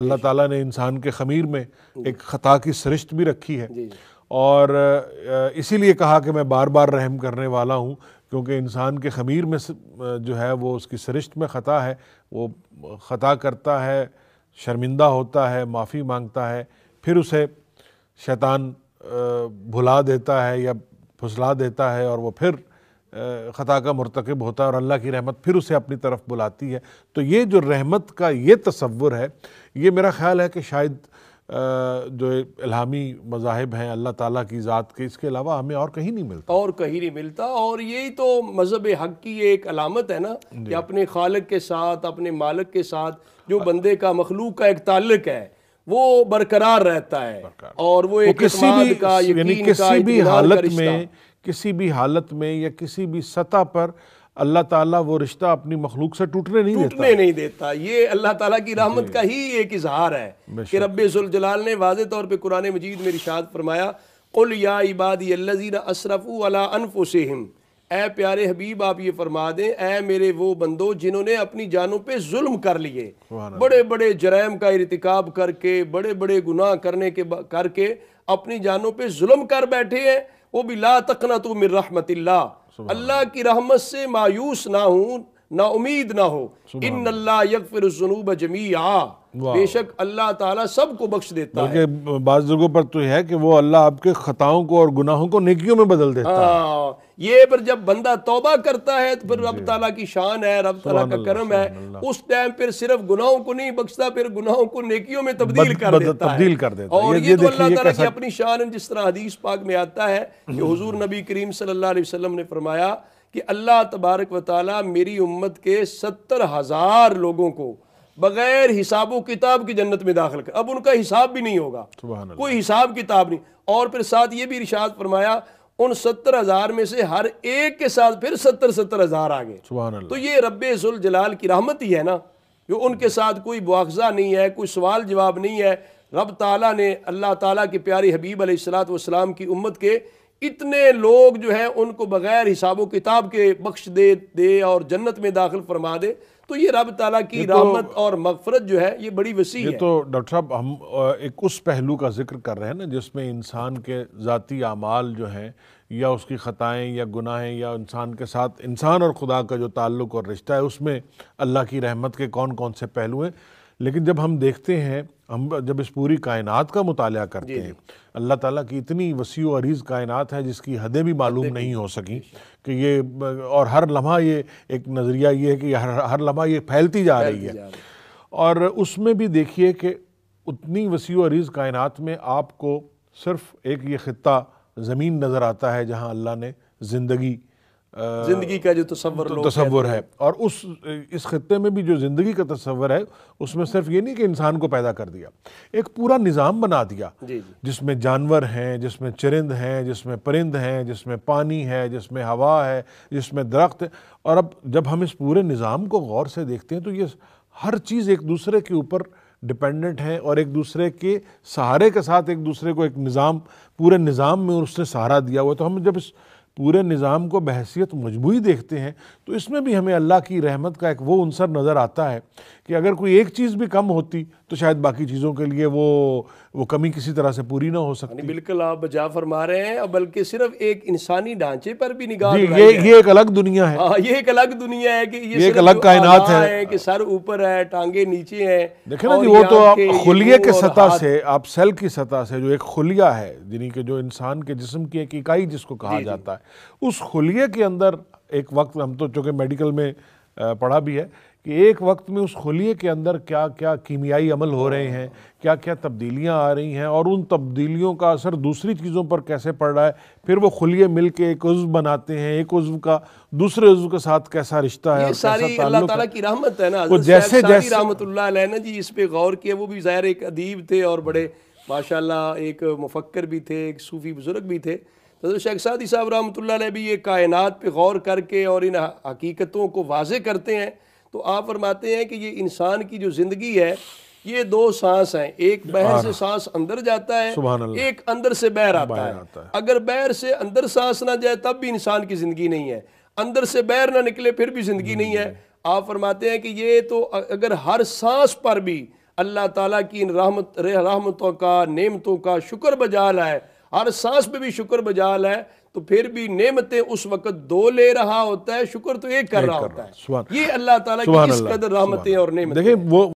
اللہ تعالیٰ نے انسان کے خمیر میں ایک خطا کی سرشت بھی رکھی ہے، جی اور اسی لیے کہا کہ میں بار بار رحم کرنے والا ہوں، کیونکہ انسان کے خمیر میں جو ہے وہ اس کی سرشت میں خطا ہے، وہ خطا کرتا ہے، شرمندہ ہوتا ہے، معافی مانگتا ہے، پھر اسے شیطان بھلا دیتا ہے یا پھسلا دیتا ہے، اور وہ پھر خطا کا مرتکب ہوتا ہے، اور اللہ کی رحمت پھر اسے اپنی طرف بلاتی ہے۔ تو یہ جو رحمت کا یہ تصور ہے، یہ میرا خیال ہے کہ شاید جو الہامی مذاہب ہیں اللہ تعالیٰ کی ذات کے، اس کے علاوہ ہمیں اور کہیں نہیں ملتا، اور کہیں نہیں ملتا۔ اور یہی تو مذہب حق کی ایک علامت ہے نا، کہ اپنے خالق کے ساتھ، اپنے مالک کے ساتھ جو بندے کا، مخلوق کا ایک تعلق ہے وہ برقرار رہتا ہے، اور وہ ایک اعتماد کا، یقین کا، اطمینان کا رشتہ۔ کسی بھی حالت میں یا کسی بھی سطح پر اللہ تعالیٰ وہ رشتہ اپنی مخلوق سے ٹوٹنے نہیں دیتا۔ یہ اللہ تعالیٰ کی رحمت کا ہی ایک اظہار ہے کہ رب ذوالجلال نے واضح طور پہ قرآن مجید میں ارشاد فرمایا، قُلْ يَا عِبَادِيَ الَّذِينَ أَسْرَفُوا عَلَىٰ أَنفُسِهِمْ، اے پیارے حبیب آپ یہ فرما دیں، اے میرے وہ بندو جنہوں نے اپنی جانوں پہ ظلم کر لیے، بڑے بڑے جرائم کا ارتکاب کر کے، بڑے بڑے گناہ کر کے اپنی جانوں پہ ظلم کر بیٹھے ہیں، وہ بھی لا تقنطوا من رحمت اللہ، اللہ کی رحمت سے مایوس نہ ہوں، نا امید نہ ہو۔ ان اللہ یغفر الذنوب جمیعا، بے شک اللہ تعالیٰ سب کو بخش دیتا ہے۔ بلکہ بعض جگہوں پر تو یہ ہے کہ وہ اللہ آپ کے خطاؤں کو اور گناہوں کو نیکیوں میں بدل دیتا ہے۔ یہ پر جب بندہ توبہ کرتا ہے تو پھر رب تعالیٰ کی شان ہے، رب تعالیٰ کا کرم ہے، اس ٹائم پھر صرف گناہوں کو نہیں بخشتا، پھر گناہوں کو نیکیوں میں تبدیل کر دیتا ہے۔ اور یہ تو اللہ تعالیٰ کی اپنی شان ہے، جس طرح حدیث پاک میں آتا ہے کہ حضور نبی کریم صلی اللہ علیہ وسلم نے فرمایا کہ اللہ تبارک و تعالیٰ میری امت کے 70,000 لوگوں کو بغیر حساب و کتاب کی جنت میں داخل کر، اب ان کا حساب بھی نہیں ہوگا، کوئی حساب کتاب نہیں۔ اور پھر ساتھ یہ بھی ارشاد فرمایا ان 70,000 میں سے ہر ایک کے ساتھ پھر 70,000 آگے۔ تو یہ رب ذوالجلال کی رحمت ہی ہے نا، جو ان کے ساتھ کوئی مواخذہ نہیں ہے، کوئی سوال جواب نہیں ہے۔ رب تعالیٰ نے اللہ تعالیٰ کے پیارے حبیب علیہ السلام کی امت کے اتنے لوگ جو ہیں ان کو بغیر حساب و کتاب کے بخش دے اور جنت میں داخل فرما دے، تو یہ رب تعالیٰ کی رحمت اور مغفرت جو ہے یہ بڑی وسیع ہے۔ یہ تو ڈاکٹر صاحب ہم ایک اس پہلو کا ذکر کر رہے ہیں نا جس میں انسان کے ذاتی اعمال جو ہیں یا اس کی خطائیں یا گناہیں یا انسان کے ساتھ انسان اور خدا کا جو تعلق اور رشتہ ہے، اس میں اللہ کی رحمت کے کون کون سے پہلو ہیں۔ لیکن جب ہم دیکھتے ہیں، ہم جب اس پوری کائنات کا مطالعہ کرتے ہیں، اللہ تعالیٰ کی اتنی وسیع و عریض کائنات ہے جس کی حدیں بھی معلوم نہیں ہو سکیں کہ یہ، اور ہر لمحہ یہ ایک نظریہ یہ ہے کہ ہر لمحہ یہ پھیلتی جا رہی ہے، اور اس میں بھی دیکھیے کہ اتنی وسیع و عریض کائنات میں آپ کو صرف ایک یہ خطہ زمین نظر آتا ہے جہاں اللہ نے زندگی کا جو تصور ہے، اور اس خطے میں بھی جو زندگی کا تصور ہے اس میں صرف یہ نہیں کہ انسان کو پیدا کر دیا، ایک پورا نظام بنا دیا جس میں جانور ہیں، جس میں چرند ہیں، جس میں پرند ہیں، جس میں پانی ہے، جس میں ہوا ہے، جس میں درخت ہے۔ اور اب جب ہم اس پورے نظام کو غور سے دیکھتے ہیں تو یہ ہر چیز ایک دوسرے کے اوپر ڈیپینڈنٹ ہے، اور ایک دوسرے کے سہارے کے ساتھ ایک دوسرے کو ایک نظام، پورے نظام میں اس نے سہارا دیا ہوا۔ تو ہم جب اس پورے نظام کو بحیثیت مجموعی دیکھتے ہیں تو اس میں بھی ہمیں اللہ کی رحمت کا ایک وہ عنصر نظر آتا ہے کہ اگر کوئی ایک چیز بھی کم ہوتی تو شاید باقی چیزوں کے لیے وہ کمی کسی طرح سے پوری نہ ہو سکتی۔ بالکل آپ بجا فرما رہے ہیں، بلکہ صرف ایک انسانی ڈھانچے پر بھی نگاہ یہ ایک الگ دنیا ہے، یہ ایک الگ دنیا ہے کہ یہ ایک الگ کائنات ہے کہ سر اوپر ہے، ٹانگیں نیچے ہیں۔ دیکھیں نا جی، وہ تو آپ خلیے کے سطح سے، آپ سیل کی سطح سے جو ایک خلیہ ہے، یعنی کہ جو انسان کے جسم کی ایک اکائی جس کو کہا جاتا ہے، اس خلیے کے اندر ایک وقت، ہم تو چونکہ میڈیکل میں پڑھا بھی ہے کہ ایک وقت میں اس خلیے کے اندر کیا کیا کیمیائی عمل ہو رہے ہیں، کیا کیا تبدیلیاں آ رہی ہیں، اور ان تبدیلیوں کا اثر دوسری چیزوں پر کیسے پڑ رہا ہے، پھر وہ خلیے مل کے ایک عضو بناتے ہیں، ایک عضو کا دوسرے عضو کے ساتھ کیسا رشتہ ہے، یہ ساری اللہ تعالیٰ کی رحمت ہے نا۔ جیسے رحمت اللہ علیہ نے جی اس پہ غور کیا، وہ بھی ظاہر ایک ادیب تھے اور بڑے ماشاءاللہ ایک مفکر بھی تھے، ایک صوفی بزرگ بھی تھے۔ حضرت شیخ سعدی صاحب رحمۃ اللہ علیہ بھی یہ کائنات پہ غور کر کے اور ان حقیقتوں کو واضح کرتے ہیں، تو آپ فرماتے ہیں کہ یہ انسان کی جو زندگی ہے یہ 2 سانس ہیں، ایک باہر سے سانس اندر جاتا ہے، ایک اندر سے باہر آتا ہے۔ اگر باہر سے اندر سانس نہ جائے تب بھی انسان کی زندگی نہیں ہے، اندر سے باہر نہ نکلے پھر بھی زندگی نہیں ہے۔ آپ فرماتے ہیں کہ یہ تو اگر ہر سانس پر بھی اللہ تعالیٰ کی ان رحمتوں کا، نعمتوں کا شکر بجا لائے، ہر سانس پہ بھی شکر بجا لائے، تو پھر بھی نعمتیں اس وقت دو لے رہا ہوتا ہے، شکر تو ایک کر رہا ہوتا ہے۔ یہ اللہ تعالیٰ کی اس قدر رحمتیں اور نعمتیں۔ دیکھیں وہ